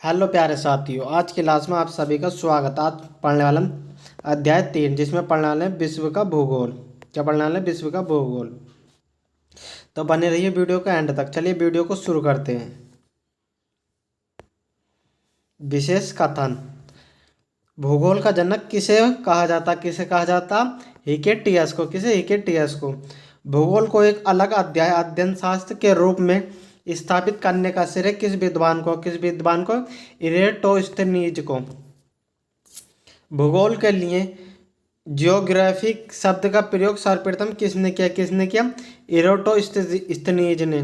Hello प्यारे साथियों, आज की क्लास में आप सभी का स्वागत। आज पढ़ने वाला हम अध्याय 3, जिसमें पढ़ने वाले हैं विश्व का भूगोल। क्या पढ़ने वाले हैं? विश्व का भूगोल। तो बने रहिए वीडियो का एंड तक। चलिए वीडियो को शुरू करते हैं। विशेष कथन। भूगोल का जनक किसे कहा जाता? हिकेटियस को। किसे? हिकेटियस को। भूगोल को एक अलग अध्याय अध्ययन शास्त्र के रूप में स्थापित करने का श्रेय किस विद्वान को? इरेटोस्थनीज को। भूगोल के लिए जियोग्राफिक शब्द का प्रयोग सर्वप्रथम किसने किया? इरेटोस्थनीज ने।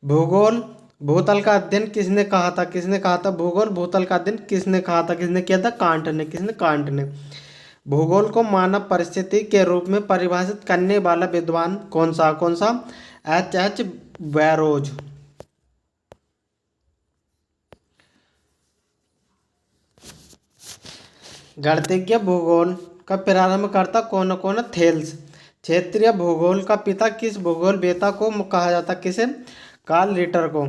भूगोल भूतल का अध्ययन किसने कहा था? भूगोल भूतल का अध्ययन किसने कहा था? किसने किया था? कांट ने। भूगोल को मानव परिस्थिति के रूप में परिभाषित करने वाला विद्वान कौन सा? H barrows. गणितज्ञ भूगोल का प्रारंभकर्ता कौन? थेल्स। क्षेत्रीय भूगोल का पिता किस भूगोलवेत्ता को कहा जाता? किसे? कार्ल रिटर को।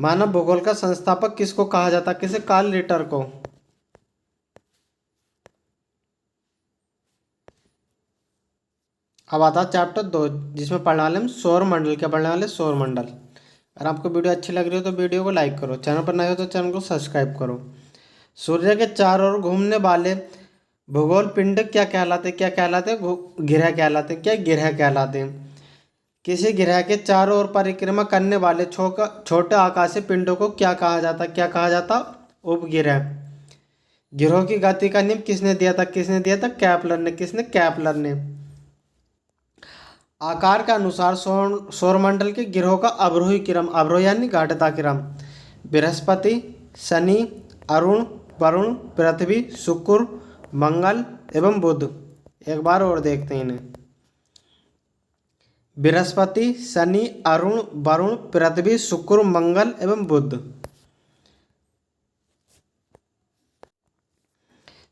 मानव भूगोल का संस्थापक किसको कहा जाता? किसे? कार्ल रिटर को। अब आता है चैप्टर 2, जिसमें पढ़ने वाले हम सौरमंडल। क्या पढ़ने वाले? सौरमंडल। अगर आपको वीडियो अच्छी लग रही हो तो वीडियो को लाइक करो, चैनल पर नए हो तो चैनल को सब्सक्राइब करो। सूर्य के चारों ओर घूमने वाले भूगोल पिंड क्या कहलाते? गिरह कहलाते। क्या? गिरह कहलाते। किसी गिरह के चारों ओर परिक्रमा करने वाले छोटे आकाशीय पिंडों को क्या कहा जाता? उपगिरह। गिरोह की गति का नियम किसने दिया था? कैपलर ने। किसने? कैपलर ने। आकार के अनुसार सौरमंडल के गिरोह का अवरोही यानी घटता क्रम। बृहस्पति, शनि, अरुण, वरुण, पृथ्वी, शुक्र, मंगल एवं बुध। एक बार और देखते हैं इन्हें। बृहस्पति, शनि, अरुण, वरुण, पृथ्वी, शुक्र, मंगल एवं बुध।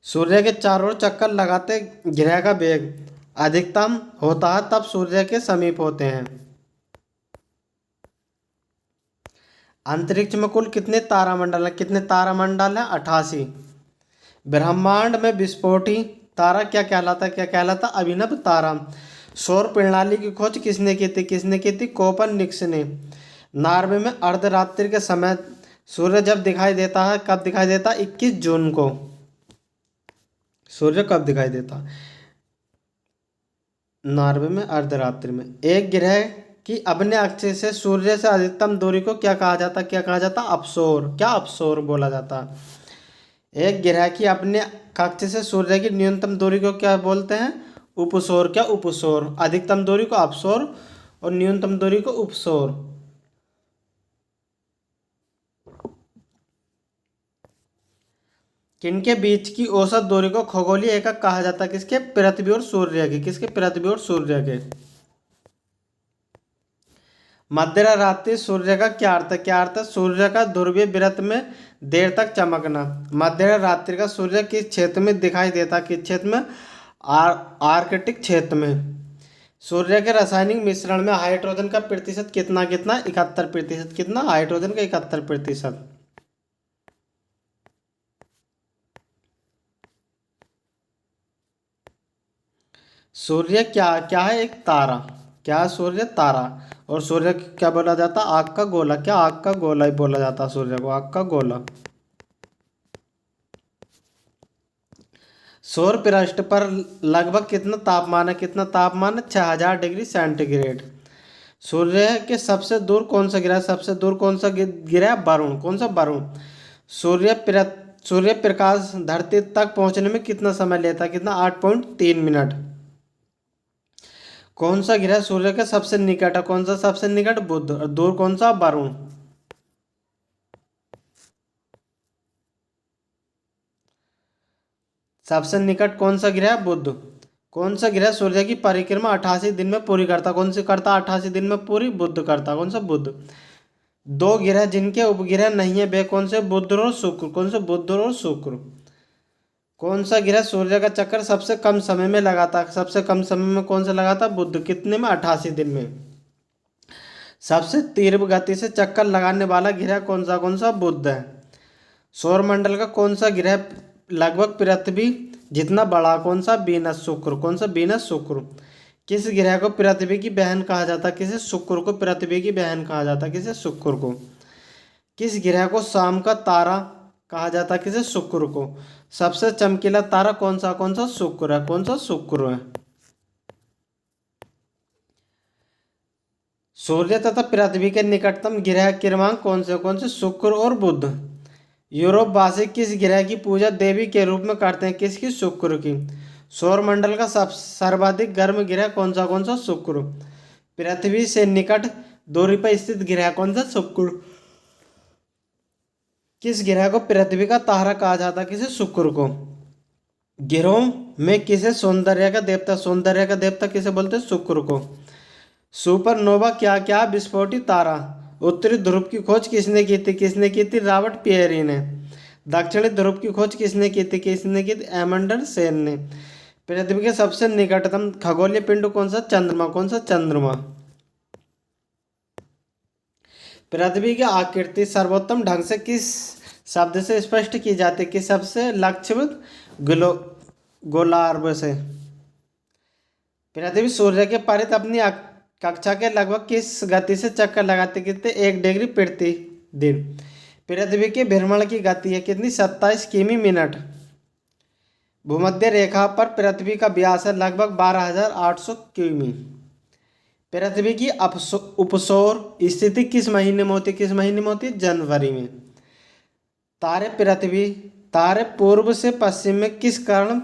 सूर्य के चारों ओर चक्कर लगाते ग्रह का वेग अधिकतम होता है तब सूर्य के समीप होते हैं। अंतरिक्ष में कुल कितने तारामंडल हैं? 88। ब्रह्मांड में विस्फोटी तारा क्या कहलाता? अभिनव तारा। सौर प्रणाली की खोज किसने की थी? कोपरनिकस ने। नॉर्वे में अर्धरात्रि के समय सूर्य जब दिखाई देता है, कब दिखाई देता? 21 जून को। सूर्य कब दिखाई देता? नॉर्वे में अर्धरात्रि में। एक ग्रह की अपने अक्ष से सूर्य से अधिकतम दूरी को क्या कहा जाता? अपसोर। क्या? अपसोर बोला जाता। एक ग्रह की अपने कक्ष से सूर्य की न्यूनतम दूरी को क्या बोलते हैं? उपसौर। क्या? उपसौर। अधिकतम दूरी को अपसौर और न्यूनतम दूरी को उपसौर। किनके बीच की औसत दूरी को खगोलीय एकक कहा जाता है? किसके? पृथ्वी और सूर्य के। किसके? पृथ्वी और सूर्य के। मध्यरात्रि सूर्य का क्या अर्थ है? सूर्य का ध्रुवीय वृत्त में देर तक चमकना। मध्यरात्रि का सूर्य किस क्षेत्र में दिखाई देता? किस क्षेत्र में? आर्कटिक क्षेत्र में। सूर्य के रासायनिक मिश्रण में हाइड्रोजन का प्रतिशत कितना? 71%। कितना? हाइड्रोजन का 71%। सूर्य क्या है? एक तारा। क्या है? सूर्य तारा। और सूर्य को क्या बोला जाता? आग का गोला। क्या? आग का गोला ही बोला जाता सूर्य को, आग का गोला। सौर पृष्ठ पर लगभग कितना तापमान है? 6000 डिग्री सेंटीग्रेड। सूर्य के सबसे दूर कौन सा गिरह? वरुण। कौन सा? वरुण। सूर्य प्रकाश धरती तक पहुंचने में कितना समय लेता है? 8.3 मिनट। कौन सा गिरह सूर्य के सबसे निकट है? कौन सा सबसे निकट? बुध। और दूर कौन सा? वरुण। सबसे निकट कौन सा गिरह? बुध। कौन सा गिरह सूर्य की परिक्रमा 88 दिन में पूरी करता? कौन सी करता? 88 दिन में पूरी? बुध करता। कौन सा? बुध। दो गिरह जिनके उपगिरह नहीं है वे कौन से? बुध और शुक्र। कौन से? बुध और शुक्र। कौन सा गिरह सूर्य का चक्कर सबसे कम समय में लगाता? सबसे कम समय में कौन सा लगाता? बुध। कितने में? 88 दिन में। सबसे तीव्र गति से चक्कर लगाने वाला गिरह कौन सा? बुध है। सौरमंडल का कौन सा ग्रह लगभग पृथ्वी जितना बड़ा? कौन सा? वीनस, शुक्र। कौन सा? वीनस, शुक्र। किस ग्रह को पृथ्वी की बहन कहा जाता? किसे? शुक्र को पृथ्वी की बहन कहा जाता। किसे? शुक्र को। किस ग्रह को शाम का तारा कहा जाता? किसे? शुक्र को। सबसे चमकीला तारा कौन सा? कौन सा? शुक्र है। कौन सा? शुक्र है। सूर्य तथा पृथ्वी के निकटतम ग्रह क्रमांक कौन से? कौन से? शुक्र और बुध। यूरोप वासी किस ग्रह की पूजा देवी के रूप में करते हैं? किसकी? शुक्र की। सौरमंडल का सब सर्वाधिक गर्म ग्रह कौन सा? कौन सा? शुक्र। पृथ्वी से निकट दूरी पर स्थित ग्रह कौन सा? शुक्र। किस ग्रह को पृथ्वी का तारा कहा जाता? किसे? शुक्र को। ग्रहों में किसे सौंदर्य का देवता? सौंदर्य का देवता किसे बोलते हैं? शुक्र को। सुपरनोवा क्या क्या? विस्फोटित तारा। उत्तरी ध्रुव की खोज किसने की थी? किसने की थी? रॉबर्ट पियरी ने। दक्षिणी ध्रुव की खोज किसने की थी? किसने की थी? एमंडर सेन ने। पृथ्वी के सबसे निकटतम खगोलीय पिंड कौन सा? चंद्रमा। कौन सा? चंद्रमा। पृथ्वी की आकृति सर्वोत्तम ढंग से किस शब्द से स्पष्ट की जाती है? किस शब्द से? लक्षित ग्लो गोलार्ध से। पृथ्वी सूर्य के परित अपनी कक्षा के लगभग किस गति से चक्कर लगाती? कितने? 1 डिग्री प्रति दिन। पृथ्वी के भ्रमण की गति है कितनी? 27 किमी मिनट। भूमध्य रेखा पर पृथ्वी का व्यास है लगभग 12,800 किमी। पृथ्वी की उपसौर स्थिति किस महीने में होती? किस महीने में होती? जनवरी में। तारे पूर्व से पश्चिम में किस कारण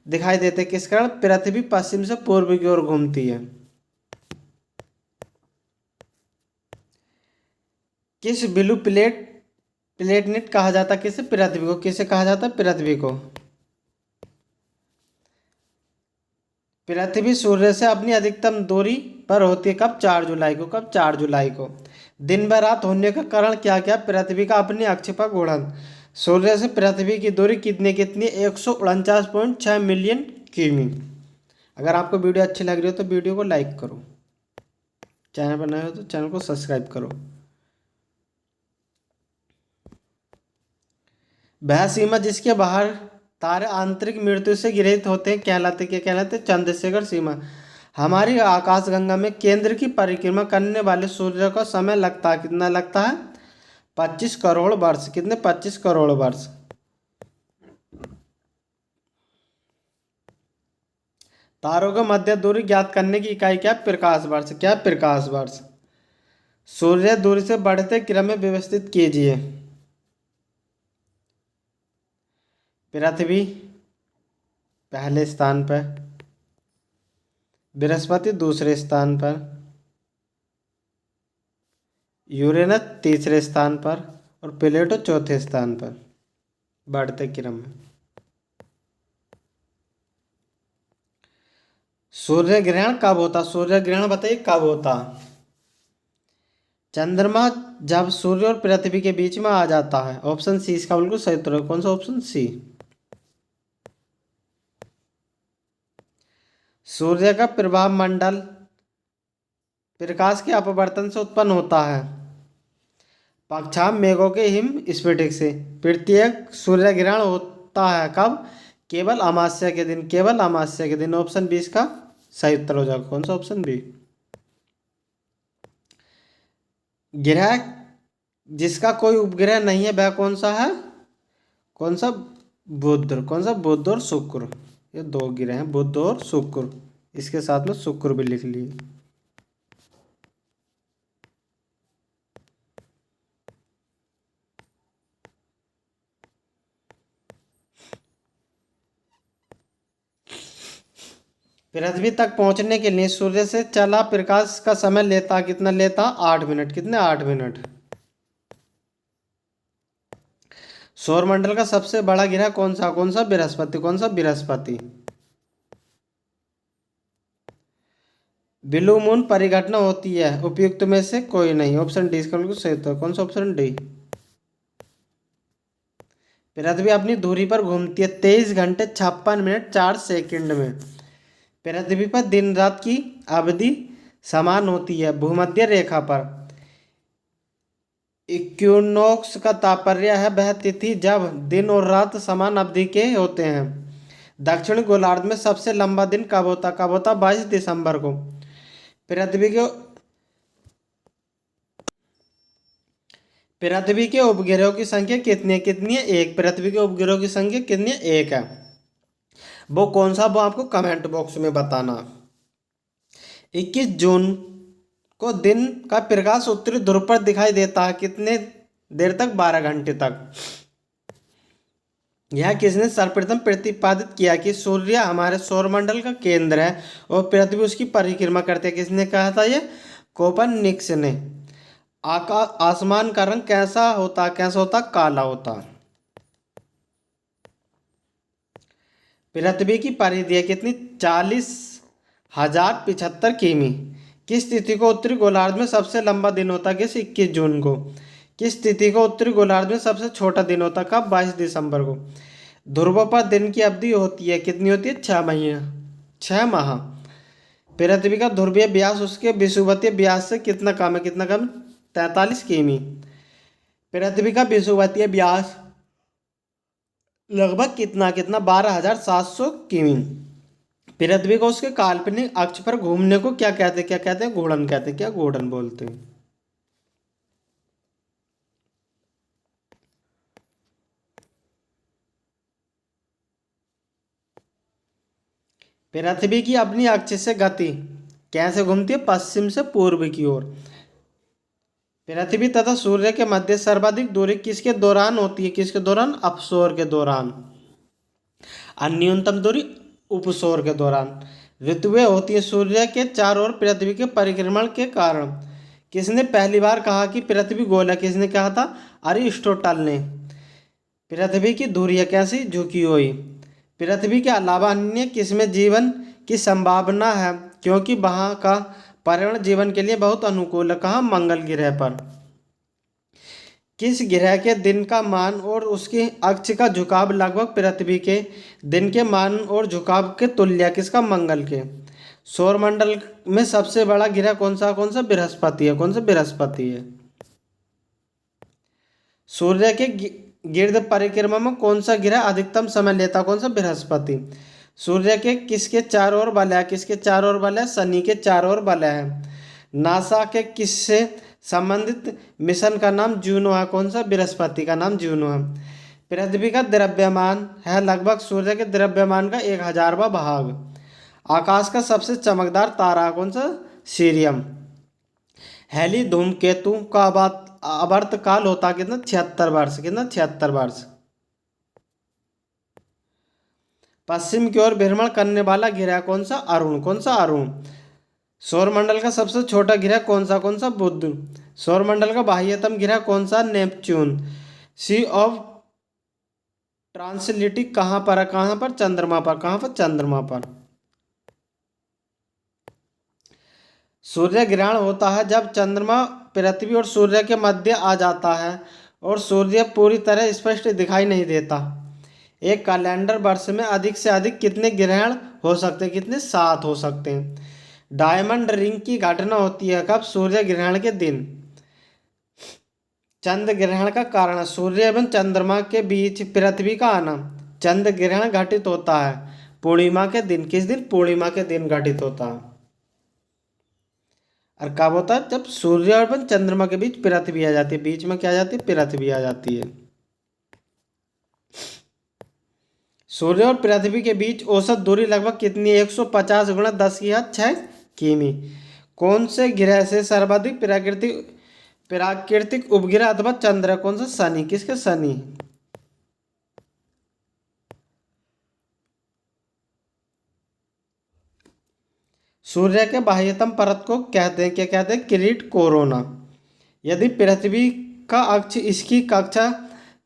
दिखाई देते? किस कारण? पृथ्वी पश्चिम से पूर्व की ओर घूमती है। किस ब्लू प्लेनेट कहा जाता? किसे? पृथ्वी को। किसे कहा जाता? पृथ्वी को। पृथ्वी सूर्य से अपनी अधिकतम दूरी पर होती है कब? 4 जुलाई को। कब? 4 जुलाई को। दिन व रात होने का कारण क्या क्या? पृथ्वी का अपनी अक्ष पर घूर्णन। सूर्य से पृथ्वी की दूरी कितनी कितनी? 149.6 मिलियन किमी। अगर आपको वीडियो अच्छी लग रही हो तो वीडियो को लाइक करो, चैनल पर नए हो तो चैनल को सब्सक्राइब करो। वह सीमा जिसके बाहर तारे आंतरिक मृत्यु से ग्रहित होते हैं कहलाते? क्या कहलाते? चंद्रशेखर सीमा। हमारी आकाशगंगा में केंद्र की परिक्रमा करने वाले सूर्य का समय लगता है कितना? लगता है 25 करोड़ वर्ष। कितने? 25 करोड़ वर्ष। तारों का मध्य दूरी ज्ञात करने की इकाई क्या? प्रकाश वर्ष। क्या? प्रकाश वर्ष। सूर्य दूरी से बढ़ते क्रम में व्यवस्थित कीजिए। पृथ्वी पहले स्थान पर, बृहस्पति दूसरे स्थान पर, यूरेनस तीसरे स्थान पर और प्लेटो चौथे स्थान पर बढ़ते क्रम में। सूर्य ग्रहण कब होता? सूर्य ग्रहण बताइए कब होता? चंद्रमा जब सूर्य और पृथ्वी के बीच में आ जाता है। ऑप्शन सी इसका बिल्कुल सही उत्तर है। कौन सा? Option C. सूर्य का प्रभाव मंडल प्रकाश के अपवर्तन से उत्पन्न होता है। पक्षाम मेघों के हिम स्फटिक से। प्रत्येक सूर्य ग्रहण होता है कब? केवल अमावस्या के दिन। केवल अमावस्या के दिन। ऑप्शन बी इसका सही उत्तर हो जाएगा। कौन सा? Option B. ग्रह जिसका कोई उपग्रह नहीं है वह कौन सा है? कौन सा? बुध। कौन सा? बुध और शुक्र। ये 2 ग्रह हैं, बुध और शुक्र। इसके साथ में शुक्र भी लिख लिए। पृथ्वी तक पहुंचने के लिए सूर्य से चला प्रकाश का समय लेता कितना? लेता 8 मिनट। कितने? 8 मिनट। सौरमंडल का सबसे बड़ा ग्रह कौन सा? कौन सा? बृहस्पति। कौन सा? बृहस्पति। ब्लू मून परिघटना होती है उपयुक्त में से कोई नहीं। ऑप्शन डी इसका बिल्कुल सही उत्तर। कौन सा? Option D. पृथ्वी अपनी धुरी पर घूमती है 23 घंटे 56 मिनट 4 सेकंड में। पृथ्वी पर दिन रात की अवधि समान होती है। भूमध्य रेखा पर इक्विनोक्स का तात्पर्य है वह तिथि जब दिन और रात समान अवधि के होते हैं। दक्षिण गोलार्ध में सबसे लंबा दिन कब होता 22 दिसंबर को। पृथ्वी के पृथ्वी के उपग्रहों की संख्या कितनी है? एक। पृथ्वी के उपग्रहों की संख्या कितनी है? एक है। वो कौन सा, वो आपको कमेंट बॉक्स में बताना। 21 जून को दिन का प्रकाश उत्तरी ध्रुव पर दिखाई देता है कितने देर तक? 12 घंटे तक। यह किसने सर्वप्रथम प्रतिपादित किया कि सूर्य हमारे सौरमंडल का केंद्र है और पृथ्वी उसकी परिक्रमा करते है? किसने कहा था ये? कोपरनिकस ने। आसमान का रंग कैसा होता? काला होता। पृथ्वी की परिधि है कितनी? 40,075 किमी। किस तिथि को उत्तरी गोलार्ध में सबसे लंबा दिन होता है? किस? 21 जून को। किस तिथि को उत्तरी गोलार्ध में सबसे छोटा दिन होता है? कब? 22 दिसंबर को। ध्रुव पर दिन की अवधि होती है कितनी होती है? 6 महीने, 6 माह। पृथ्वी का ध्रुवीय व्यास उसके विषुवतीय व्यास से कितना कम है? 43 किमी। पृथ्वी का विषुवतीय व्यास लगभग कितना 12,700 किमी। पृथ्वी को उसके काल्पनिक अक्ष पर घूमने को क्या कहते हैं? घूर्णन कहते हैं। क्या? घूर्णन बोलते हैं। पृथ्वी की अपनी अक्ष से गति कैसे घूमती है? पश्चिम से पूर्व की ओर। पृथ्वी तथा सूर्य के मध्य सर्वाधिक दूरी किसके दौरान होती है? किसके दौरान? अपसौर के दौरान। और न्यूनतम दूरी उपसौर के दौरान। ऋतुएं होती है सूर्य के चारों ओर पृथ्वी के परिक्रमण के कारण। किसने पहली बार कहा कि पृथ्वी गोल है? किसने कहा था? अरिस्टोटल ने। पृथ्वी की धुरियां कैसी? झुकी हुई। पृथ्वी के अलावा अन्य किसमें जीवन की संभावना है क्योंकि वहाँ का पर्यावरण जीवन के लिए बहुत अनुकूल है? कहाँ? मंगल ग्रह पर। किस ग्रह के दिन का मान और उसके अक्ष का झुकाव लगभग पृथ्वी के दिन के मान और झुकाव के तुल्य? किसका? मंगल के। सौरमंडल में सबसे बड़ा ग्रह कौन सा? बृहस्पति है। कौन सा? बृहस्पति है। सूर्य के गिर्द परिक्रमा में कौन सा ग्रह अधिकतम समय लेता? कौन सा? बृहस्पति। सूर्य के किसके चारों ओर वलय है? किसके चारों ओर वलय है? शनि के चारों ओर वलय है। नासा के किससे संबंधित मिशन का नाम जूनो है? कौन सा? बृहस्पति का नाम जूनो है। पृथ्वी का द्रव्यमान है लगभग सूर्य के द्रव्यमान का 1000वां भाग। आकाश का सबसे चमकदार तारा कौन सा? सीरियम। हेली धूमकेतु का आवर्तकाल होता कितना? 76 वर्ष। कितना? 76 वर्ष। पश्चिम की ओर भ्रमण करने वाला ग्रह कौन सा? अरुण। कौन सा? अरुण। सौरमंडल का सबसे छोटा ग्रह कौन सा? बुध। सौरमंडल का बाह्यतम ग्रह कौन सा? नेपच्यून। सी ऑफ ट्रांसलिटिक कहाँ पर है? कहाँ पर? चंद्रमा पर। कहाँ पर? चंद्रमा पर। सूर्य ग्रहण होता है जब चंद्रमा पृथ्वी और सूर्य के मध्य आ जाता है और सूर्य पूरी तरह स्पष्ट दिखाई नहीं देता। एक कैलेंडर वर्ष में अधिक से अधिक कितने ग्रहण हो सकते हैं? कितने? 7 हो सकते हैं। डायमंड रिंग की घटना होती है कब? सूर्य ग्रहण के दिन। चंद्र ग्रहण का कारण सूर्य एवं चंद्रमा के बीच पृथ्वी का आना। चंद्र ग्रहण घटित होता है पूर्णिमा के दिन। किस दिन? पूर्णिमा के दिन घटित होता है। और कब होता है? जब सूर्य और चंद्रमा के बीच पृथ्वी आ जाती है। बीच में क्या आ जाती है? पृथ्वी आ जाती है। सूर्य और पृथ्वी के बीच औसत दूरी लगभग कितनी है? 150 गुणा 10⁶ किमी। कौन से ग्रह से सर्वाधिक प्राकृतिक उपग्रह अथवा चंद्र है? कौन सा? शनि। किसके? शनि। सूर्य के बाह्यतम परत को कहते हैं? क्या कहते हैं? किरीट कोरोना। यदि पृथ्वी का अक्ष इसकी कक्षा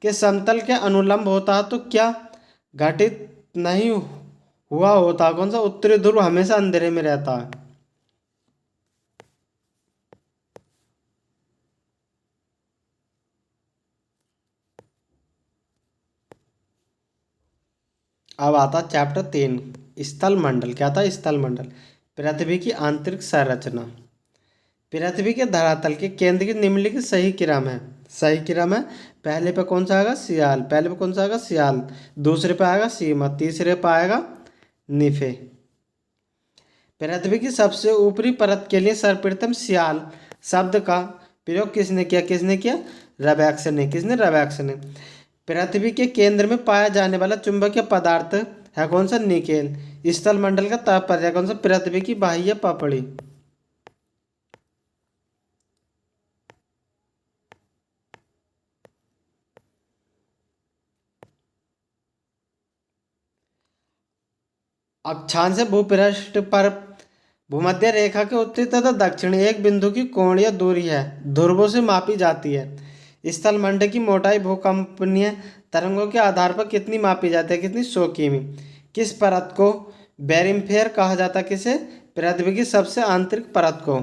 के समतल के अनुलंब होता तो क्या घटित नहीं हुआ होता? कौन सा? उत्तरी ध्रुव हमेशा अंधेरे में रहता है। अब आता चैप्टर 3 स्थल मंडल। क्या था? स्थल मंडल। पृथ्वी की आंतरिक संरचना। पृथ्वी के धरातल के केंद्र की निम्नलिखित सही क्रम है। सही क्रम है। पहले पे कौन सा आएगा? सियाल। पहले पे कौन सा आएगा? सियाल। दूसरे पे आएगा सीमा। तीसरे पे आएगा निफे। पृथ्वी की सबसे ऊपरी परत के लिए सर्वप्रथम सियाल शब्द का प्रयोग किसने किया? किसने किया? रबैक्स ने। किसने? रबैक्स ने। पृथ्वी के केंद्र में पाया जाने वाला चुंबकीय पदार्थ है कौन सा? निकेल। स्थल मंडल का तात्पर्य कौन सा? पृथ्वी की बाह्य पपड़ी। अक्षांश भूपृष्ठ पर भूमध्य रेखा के उत्तरी तथा दक्षिणी एक बिंदु की कोणीय दूरी है, ध्रुवों से मापी जाती है। स्थल मंडल की मोटाई भूकंपनीय तरंगों के आधार पर कितनी मापी जाती है? कितनी? 100 किमी। किस परत को बैरिम्फेर कहा जाता है? किसे? पृथ्वी की सबसे आंतरिक परत को।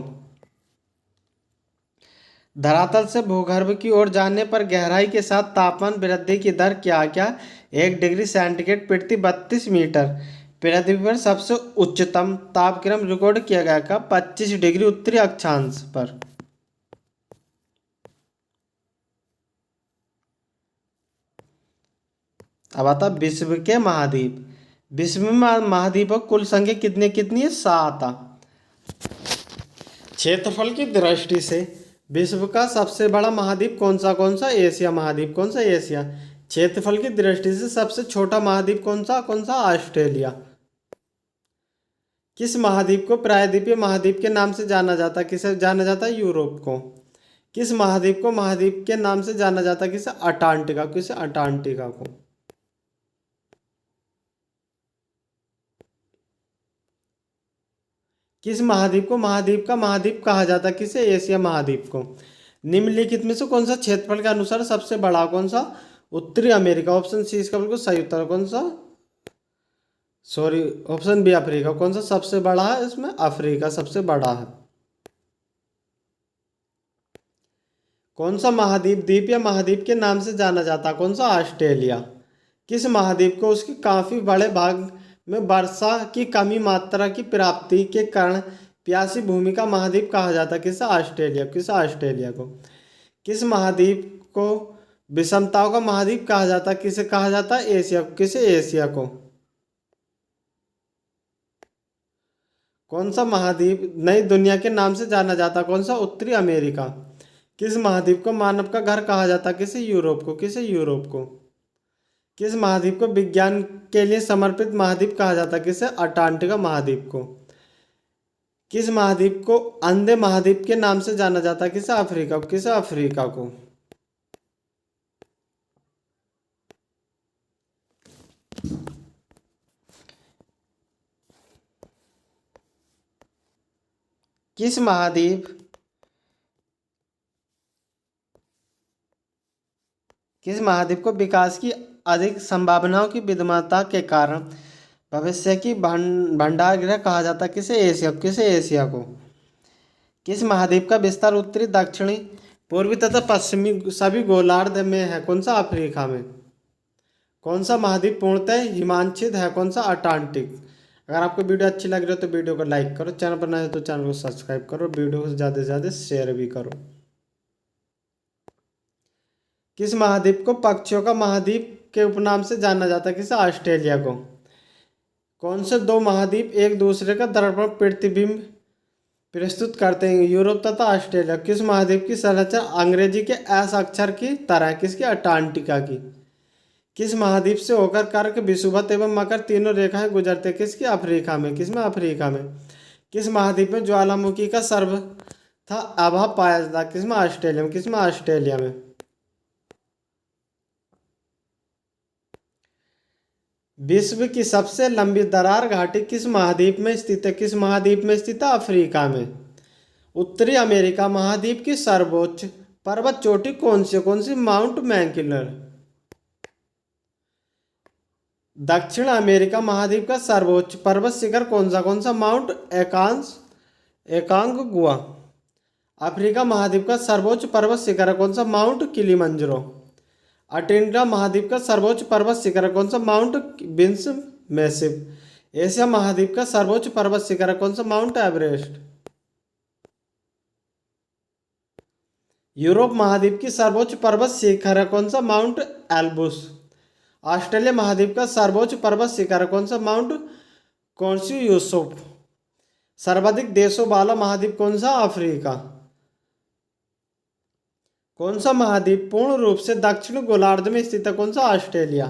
धरातल से भूगर्भ की ओर जाने पर गहराई के साथ तापमान वृद्धि की दर क्या क्या? 1 डिग्री सेंटीग्रेड प्रति 32 मीटर। पृथ्वी पर सबसे उच्चतम तापक्रम रिकॉर्ड किया गया का 25 डिग्री उत्तरी अक्षांश पर। अब आता विश्व के महाद्वीप। विश्व में महाद्वीपों की कुल संख्या कितनी कितनी है? 7। क्षेत्रफल की दृष्टि से विश्व का सबसे बड़ा महाद्वीप कौन सा? कौन सा? एशिया महाद्वीप। कौन सा? एशिया। क्षेत्रफल की दृष्टि से सबसे छोटा महाद्वीप कौन सा? कौन सा? ऑस्ट्रेलिया। किस महाद्वीप को प्रायद्वीपीय महाद्वीप के नाम से जाना जाता है? किसे जाना जाता है? यूरोप को। किस महाद्वीप को महाद्वीप के नाम से जाना जाता है? किसे? अंटार्कटिका। किसे? अंटार्कटिका को। किस महाद्वीप को महाद्वीप का महाद्वीप कहा जाता है? किसे? एशिया महाद्वीप को। निम्नलिखित में से कौन सा क्षेत्रफल के अनुसार सबसे बड़ा? कौन सा? उत्तरी अमेरिका। ऑप्शन सी इसका बिल्कुल सही उत्तर। कौन सा? Sorry, option B Africa. कौन सा सबसे बड़ा है? इसमें अफ्रीका सबसे बड़ा है। कौन सा महाद्वीप द्वीप या महाद्वीप के नाम से जाना जाता है? कौन सा? ऑस्ट्रेलिया। किस महाद्वीप को उसके काफी बड़े भाग में वर्षा की कमी मात्रा की प्राप्ति के कारण प्यासी भूमि का महाद्वीप कहा जाता है? किसे? ऑस्ट्रेलिया। किस? ऑस्ट्रेलिया को। किस महाद्वीप को विषमताओं का महाद्वीप कहा जाता है? किसे कहा जाता है? एशिया। किसे? एशिया को। कौन सा महाद्वीप नई दुनिया के नाम से जाना जाता है? कौन सा? उत्तरी अमेरिका। किस महाद्वीप को मानव का घर कहा जाता है? किसे? यूरोप को। किसे? यूरोप को। किस महाद्वीप को विज्ञान के लिए समर्पित महाद्वीप कहा जाता है? किसे? अंटार्कटिका महाद्वीप को। किस महाद्वीप को अंधे महाद्वीप के नाम से जाना जाता है? किसे? अफ्रीका को। किसे? अफ्रीका को। किस महाद्वीप किस महाद्वीप को विकास की अधिक संभावनाओं की विद्यमानता के कारण भविष्य की भंडार गृह कहा जाता है? किसे? एशिया। किसे? एशिया को। किस महाद्वीप का विस्तार उत्तरी दक्षिणी पूर्वी तथा पश्चिमी सभी गोलार्ध में है? कौन सा? अफ्रीका में। कौन सा महाद्वीप पूर्णतः हिमांशित है? कौन सा? अंटार्कटिक। अगर आपको वीडियो अच्छी लग रही हो तो वीडियो को लाइक करो, चैनल पर नए हो तो चैनल को सब्सक्राइब करो, वीडियो को ज़्यादा से ज़्यादा शेयर भी करो। किस महाद्वीप को पक्षियों का महाद्वीप के उपनाम से जाना जाता है? किसे? ऑस्ट्रेलिया को। कौन से दो महाद्वीप एक दूसरे का दर्पण प्रतिबिंब प्रस्तुत करते हैं? यूरोप तथा ऑस्ट्रेलिया। किस महाद्वीप की संरचना अंग्रेजी के एस अक्षर की तरह है? किसकी? अंटार्कटिका की। किस महाद्वीप से होकर कर्क, विषुवत एवं मकर तीनों रेखाएं गुजरते हैं? किसकी? अफ्रीका में। किसमें? अफ्रीका में। किस महाद्वीप में ज्वालामुखी का सर्वथा अभाव पाया जाता है? किसमें? ऑस्ट्रेलिया में। किसमें? ऑस्ट्रेलिया में। विश्व की सबसे लंबी दरार घाटी किस महाद्वीप में स्थित है? किस महाद्वीप में स्थित है? अफ्रीका में। उत्तरी अमेरिका महाद्वीप की सर्वोच्च पर्वत चोटी कौन सी? कौन सी? माउंट मैककिलर। दक्षिण अमेरिका महाद्वीप का सर्वोच्च पर्वत शिखर कौन सा? कौन सा? माउंट एकांगुआ। अफ्रीका महाद्वीप का सर्वोच्च पर्वत शिखर है कौन सा? Mount Kilimanjaro. अंटार्कटिका महाद्वीप का सर्वोच्च पर्वत शिखर है कौन सा? Mount wins massive. एशिया महाद्वीप का सर्वोच्च पर्वत शिखर है कौन सा? Mount Everest. यूरोप महाद्वीप की सर्वोच्च पर्वत शिखर है कौन सा? Mount Elbrus. ऑस्ट्रेलिया महाद्वीप का सर्वोच्च पर्वत शिखर है कौन सा? Mount constitution. सर्वाधिक देशों वाला महाद्वीप कौन सा? अफ्रीका। कौन सा महाद्वीप पूर्ण रूप से दक्षिण गोलार्ध में स्थित है? कौन सा? ऑस्ट्रेलिया।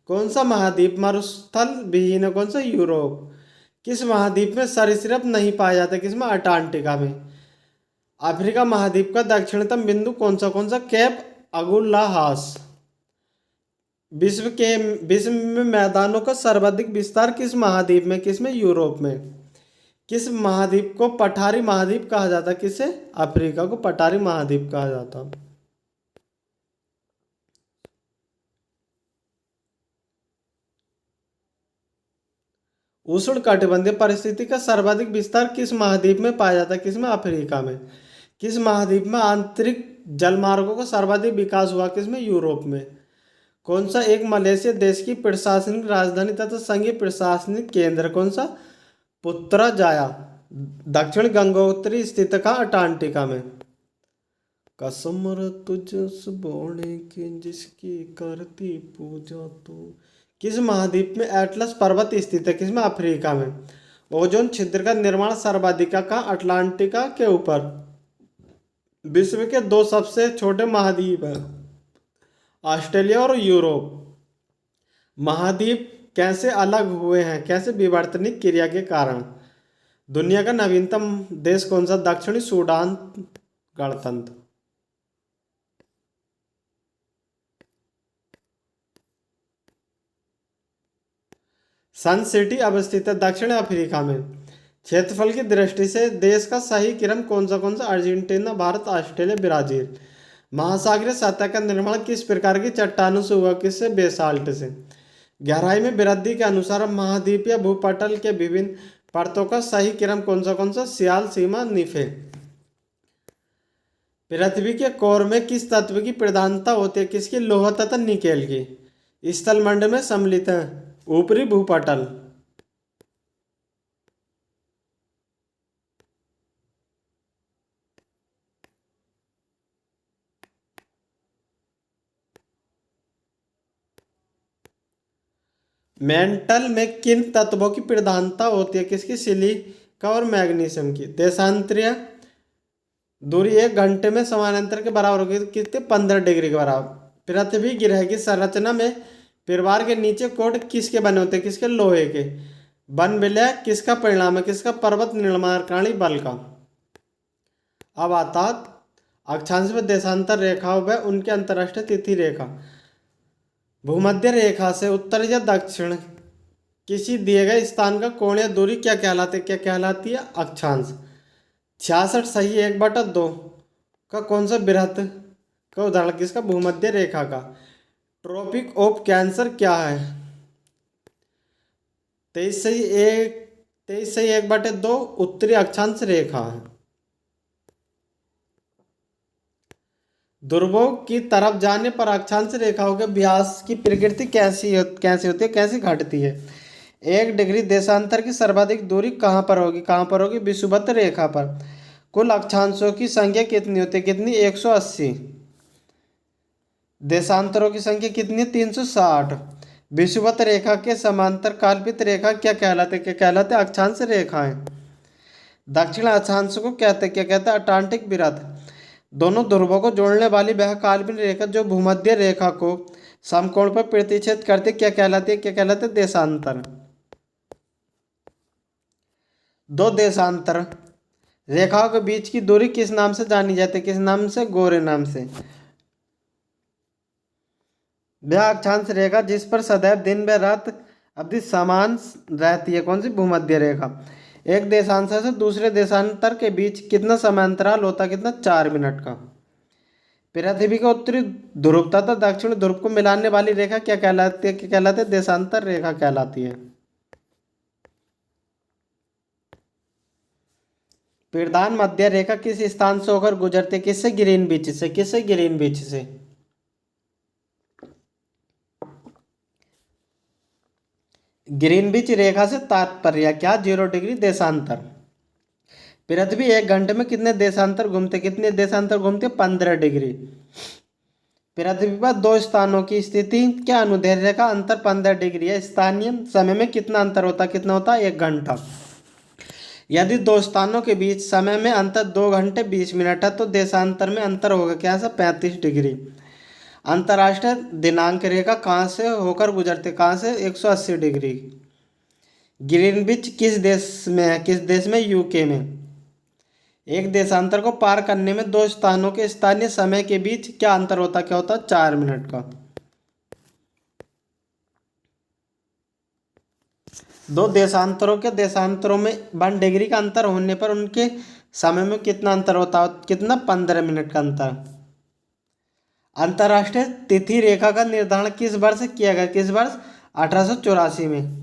कौन सा महाद्वीप मरुस्थल विहीन है? कौन सा? यूरोप। किस महाद्वीप में सरीसृप नहीं पाए जाते? किसमें? अंटार्कटिका में। अफ्रीका महाद्वीप का दक्षिणतम बिंदु कौन सा? कौन सा? कैप अगुल्लाहास। विश्व में मैदानों का सर्वाधिक विस्तार किस महाद्वीप में? किसमें? यूरोप में। किस महाद्वीप को पठारी महाद्वीप कहा जाता है? किसे? अफ्रीका को पठारी महाद्वीप कहा जाता। उष्ण कटिबंधीय परिस्थिति का सर्वाधिक विस्तार किस महाद्वीप में पाया जाता है? किसमें? अफ्रीका में। किस महाद्वीप में आंतरिक जलमार्गों का सर्वाधिक विकास हुआ? किसमें? यूरोप में। कौन सा एक मलेशिया देश की प्रशासनिक राजधानी तथा संघीय प्रशासनिक केंद्र? कौन सा? पुत्रजाया। दक्षिण गंगोत्री स्थित का? अंटार्कटिका में। कसम तुझ बोने की जिसकी करती पूजा तू। किस महाद्वीप में एटलस पर्वत स्थित है? किसमें? अफ्रीका में। ओजोन छिद्र का निर्माण सर्वाधिक का? अटलांटिका के ऊपर। विश्व के दो सबसे छोटे महाद्वीप हैं, ऑस्ट्रेलिया और यूरोप। महाद्वीप कैसे अलग हुए हैं? कैसे? विवर्तनिक क्रिया के कारण। दुनिया का नवीनतम देश कौन सा? दक्षिणी सूडान गणतंत्र। सन सिटी अवस्थित है दक्षिण अफ्रीका में। क्षेत्रफल की दृष्टि से देश का सही क्रम कौन सा? कौन सा? Argentina, Bharat, Australia, Brazil. महासागरीय सतह का निर्माण किस प्रकार की चट्टानों से हुआ? किससे? बेसाल्ट से। गहराई में वृद्धि के अनुसार महाद्वीपीय भूपटल के विभिन्न परतों का सही क्रम कौन सा? कौन सा? सियाल, सीमा, निफे। पृथ्वी के कोर में किस तत्व की प्रधानता होती है? किसकी? लौह तथा निकेल की। स्थलमंडल में सम्मिलित है ऊपरी भूपटल। मेंटल में किन तत्वों की प्रधानता होती है? किसकी? सिलिका और मैग्नीशियम की। देशांतरीय दूरी 1 घंटे में समानांतर के बराबर होगी। कितने? 15 डिग्री के बराबर। पृथ्वी ग्रह की संरचना में परिवार के नीचे कोट किसके बने होते हैं? किसके? लोहे के। वन विलय किसका परिणाम है? किसका? पर्वत निर्माणकारी बल का। अब आता अक्षांश में देशांतर रेखाओं व उनके अंतर्राष्ट्रीय तिथि रेखा। भूमध्य रेखा से उत्तर या दक्षिण किसी दिए गए स्थान का कोणीय दूरी क्या कहलाती है? क्या कहलाती है? अक्षांश। 66 सही 1/2 का कौन सा बृहत का उदाहरण? किसका? भूमध्य रेखा का। ट्रॉपिक ऑफ कैंसर क्या है? 23 सही 1/2 उत्तरी अक्षांश रेखा है। ध्रुवों की तरफ जाने पर अक्षांश रेखाओं के व्यास की प्रकृति कैसी होती है? कैसी घटती है? 1 डिग्री देशांतर की सर्वाधिक दूरी कहाँ पर होगी? कहाँ पर होगी? विषुवत रेखा पर। कुल अक्षांशों की संख्या कितनी होती है? कितनी? 180। देशांतरों की संख्या कितनी है? 360। विषुवत रेखा के समांतर कल्पित रेखा क्या कहलाते? क्या कहलाते? अक्षांश रेखाएं। दक्षिण अक्षांश को कहते क्या कहते हैं? अटलांटिक वृत्त। दोनों ध्रुवों को जोड़ने वाली वह काल्पनिक रेखा जो भूमध्य रेखा को समकोण पर प्रतिच्छेद करते क्या कहलाती है? क्या कहलाते? देशांतर। दो देशांतर रेखाओं के बीच की दूरी किस नाम से जानी जाती है? किस नाम से? गोरे नाम से। वह अक्षांश रेखा जिस पर सदैव दिन व रात अवधि समान रहती है कौन सी? भूमध्य रेखा। एक देशांतर से दूसरे देशांतर के बीच कितना समय अंतराल होता है? कितना? 4 मिनट का। पृथ्वी के उत्तरी ध्रुव तथा दक्षिण ध्रुव को मिलाने वाली रेखा क्या कहलाती है? क्या कहलाती है? देशांतर रेखा कहलाती है। प्रधान मध्य रेखा किस स्थान से होकर गुजरती है? किससे? ग्रीनविच से। किससे? ग्रीनविच से। ग्रीनविच रेखा से तात्पर्य क्या? 0 डिग्री देशांतर। पृथ्वी 1 घंटे में कितने देशांतर घूमते, कितने देशांतर घूमते, 15 डिग्री। पृथ्वी पर दो स्थानों की स्थिति क्या अनुदैर्ध्य का अंतर 15 डिग्री है। स्थानीय समय में कितना अंतर होता, कितना होता, 1 घंटा। यदि दो स्थानों के बीच समय में अंतर 2 घंटे 20 मिनट है तो देशांतर में अंतर होगा क्या है, 35 डिग्री। अंतर्राष्ट्रीय दिनांक रेखा कहाँ से होकर गुजरते, कहाँ से, 180 डिग्री। ग्रीनविच किस देश में है, किस देश में, यूके में। एक देशांतर को पार करने में दो स्थानों के स्थानीय समय के बीच क्या अंतर होता, क्या होता, 4 मिनट का। दो देशांतरों के देशांतरों में 1 डिग्री का अंतर होने पर उनके समय में कितना अंतर होता, कितना, 15 मिनट का अंतर। अंतर्राष्ट्रीय तिथि रेखा का निर्धारण किस वर्ष किया गया, किस वर्ष, 1884 में।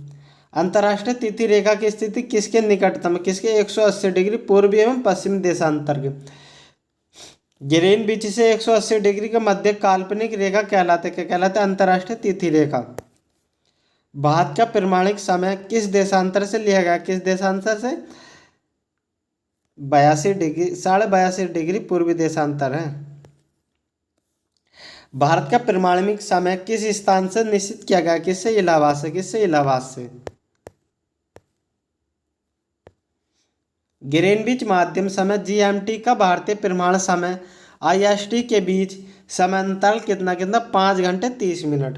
अंतर्राष्ट्रीय तिथि रेखा की स्थिति किसके निकटतम, किसके, 180 डिग्री पूर्वी एवं पश्चिमी देशांतर के। ग्रीनविच से 180 डिग्री के मध्य काल्पनिक रेखा कहलाते, क्या कहलाते, अंतर्राष्ट्रीय तिथि रेखा। भारत का प्रमाणिक समय किस देशांतर से लिया गया, किस देशांतर से, 82 डिग्री, 82.5 डिग्री पूर्वी देशांतर है। भारत का प्रमाणिक समय किस स्थान से निश्चित किया गया, किससे, इलाहाबाद से, किससे, इलाहाबाद से। ग्रीनविच माध्यम समय जीएमटी का भारतीय प्रमाण समय आईएसटी के बीच समांतराल कितना, कितना, 5 घंटे 30 मिनट।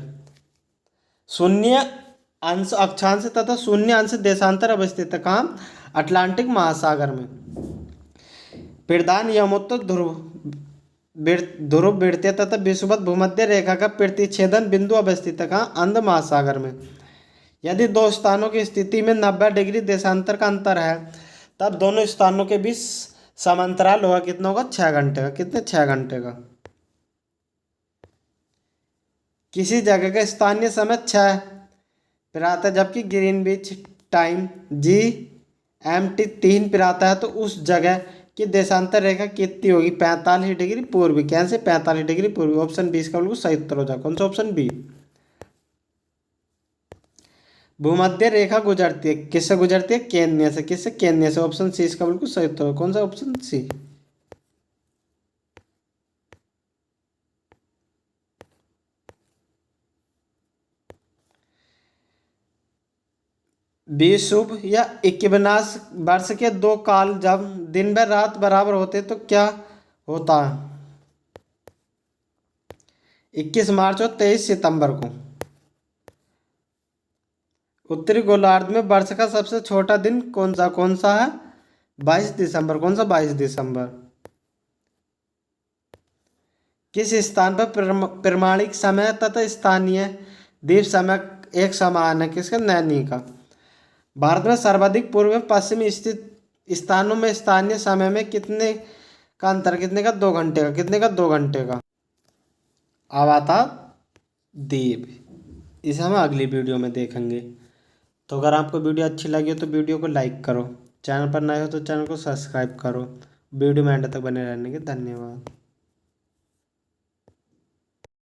शून्य अंश अक्षांश तथा शून्य अंश देशांतर अवस्थित है कहाँ, अटलांटिक महासागर में। प्रधान यमोत्तर ध्रुव वृत्तीय तथा विषुवत भूमध्य रेखा का प्रतिच्छेदन बिंदु अवस्थित है कहाँ, अंध महासागर में। यदि दो स्थानों की स्थिति में 90 डिग्री देशांतर का अंतर है तब दोनों स्थानों के बीच समांतराल होगा कितना, होगा, 6 घंटे का, कितने, 6 घंटे का। किसी जगह का स्थानीय समय 6 पर आता है जबकि ग्रीनविच टाइम GMT 3 पर आता है तो उस जगह की देशांतर रेखा कितनी होगी, 45 डिग्री पूर्वी। कैसे, 45 डिग्री पूर्वी। ऑप्शन बी इसका बिल्कुल सही उत्तर हो जाए। कौन सा, ऑप्शन बी। भूमध्य रेखा गुजरती है, किससे गुजरती है, केन्या से, किससे, केन्या से। ऑप्शन सी इसका बिल्कुल सही उत्तर है। कौन सा, ऑप्शन सी। विषुव या इक्विनाक्स वर्ष के दो काल जब दिन व रात बराबर होते तो क्या होता है, 21 मार्च और 23 सितंबर को। उत्तरी गोलार्ध में वर्ष का सबसे छोटा दिन कौन सा, कौन सा है, 22 दिसंबर। कौन सा, 22 दिसंबर। किस स्थान पर प्रमाणिक समय तथा स्थानीय द्वीप समय एक समान है, किसका, नैनी का। भारत में सर्वाधिक पूर्व में पश्चिमी स्थित स्थानों में स्थानीय समय में कितने का अंतर, कितने का, 2 घंटे का, कितने का, 2 घंटे का। अब आता द्वीप, इसे हम अगली वीडियो में देखेंगे। तो अगर आपको वीडियो अच्छी लगी हो तो वीडियो को लाइक करो, चैनल पर नए हो तो चैनल को सब्सक्राइब करो। वीडियो में एंड तक बने रहने के धन्यवाद।